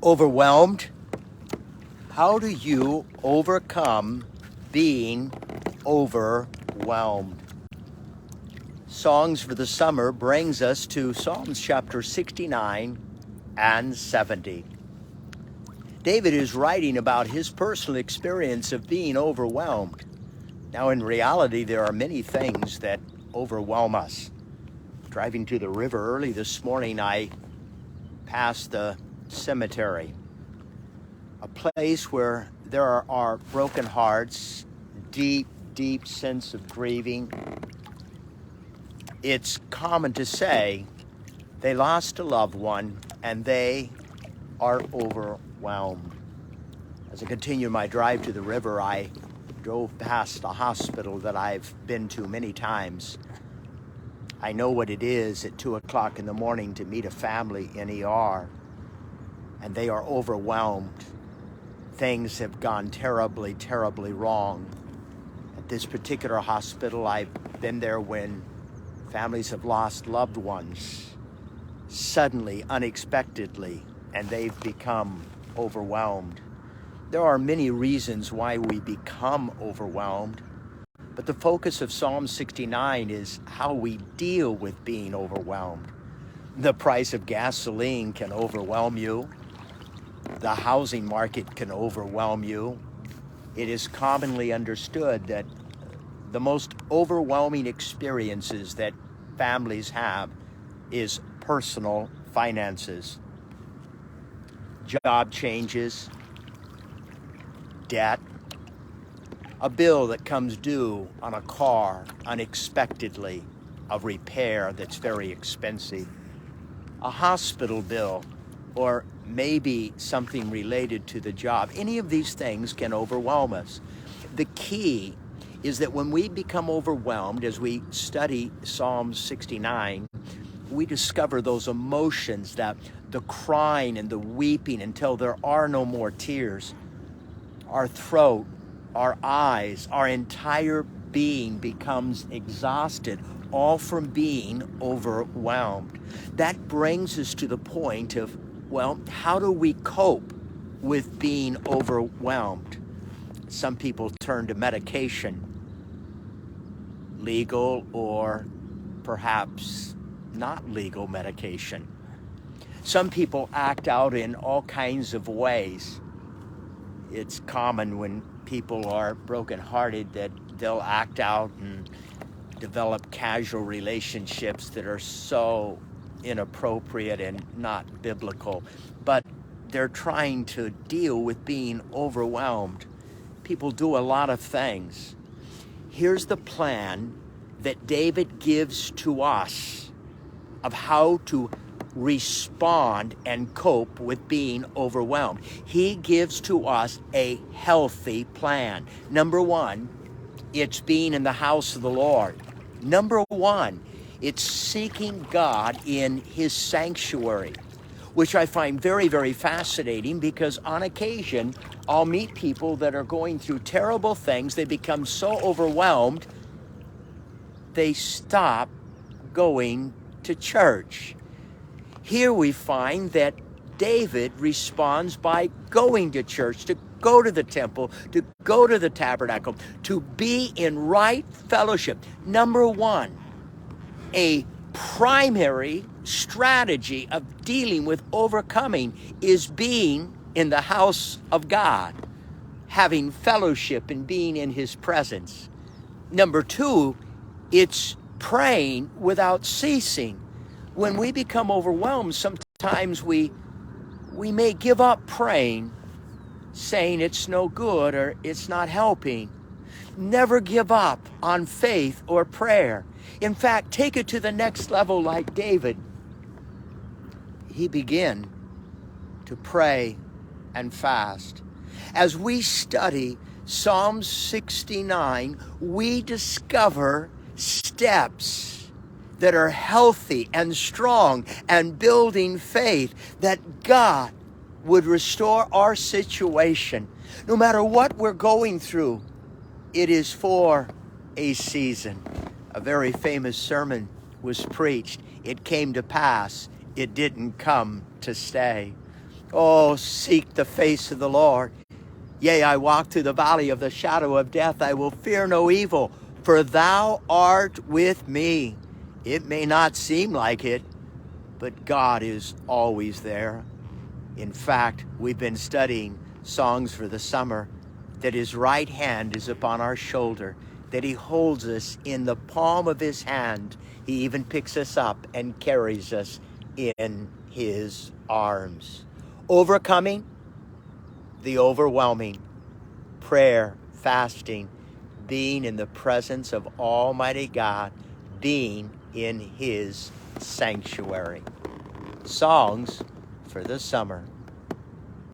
Overwhelmed? How do you overcome being overwhelmed? Songs for the Summer brings us to Psalms chapter 69 and 70. David is writing about his personal experience of being overwhelmed. Now, in reality, there are many things that overwhelm us. Driving to the river early this morning, I passed the cemetery, a place where there are broken hearts, deep sense of grieving. It's common to say they lost a loved one and they are overwhelmed. As I continued my drive to the river, I drove past a hospital that I've been to many times. I know what it is at 2 o'clock in the morning to meet a family in ER, and they are overwhelmed. Things have gone terribly wrong. At this particular hospital, I've been there when families have lost loved ones suddenly, unexpectedly, and they've become overwhelmed. There are many reasons why we become overwhelmed, but the focus of Psalm 69 is how we deal with being overwhelmed. The price of gasoline can overwhelm you. The housing market can overwhelm you. It is commonly understood that the most overwhelming experiences that families have is personal finances. Job changes, debt, a bill that comes due on a car unexpectedly, a repair that's very expensive, a hospital bill, or maybe something related to the job. Any of these things can overwhelm us. The key is that when we become overwhelmed, as we study Psalm 69, we discover those emotions, that the crying and the weeping until there are no more tears. Our throat, our eyes, our entire being becomes exhausted, all from being overwhelmed. That brings us to the point of, well, how do we cope with being overwhelmed? Some people turn to medication, legal or perhaps not legal medication. Some people act out in all kinds of ways. It's common when people are brokenhearted that they'll act out and develop casual relationships that are so inappropriate and not biblical, but they're trying to deal with being overwhelmed. People do a lot of things. Here's the plan that David gives to us of how to respond and cope with being overwhelmed. He gives to us a healthy plan. Number one, it's being in the house of the Lord. Number one, it's seeking God in his sanctuary, which I find very fascinating, because on occasion, I'll meet people that are going through terrible things. They become so overwhelmed, they stop going to church. Here we find that David responds by going to church, to go to the temple, to go to the tabernacle, to be in right fellowship. Number one, a primary strategy of dealing with overcoming is being in the house of God, having fellowship and being in his presence. Number two, it's praying without ceasing. When we become overwhelmed, sometimes we may give up praying, saying it's no good or it's not helping. Never give up on faith or prayer. In fact, take it to the next level like David. He began to pray and fast. As we study Psalm 69, we discover steps that are healthy and strong and building faith that God would restore our situation. No matter what we're going through, it is for a season. A very famous sermon was preached. It came to pass. It didn't come to stay. Oh, seek the face of the Lord. Yea, I walk through the valley of the shadow of death. I will fear no evil, for thou art with me. It may not seem like it, but God is always there. In fact, we've been studying songs for the summer, that his right hand is upon our shoulder, that he holds us in the palm of his hand. He even picks us up and carries us in his arms. Overcoming the overwhelming, prayer, fasting, being in the presence of Almighty God, being in his sanctuary. Songs for the summer.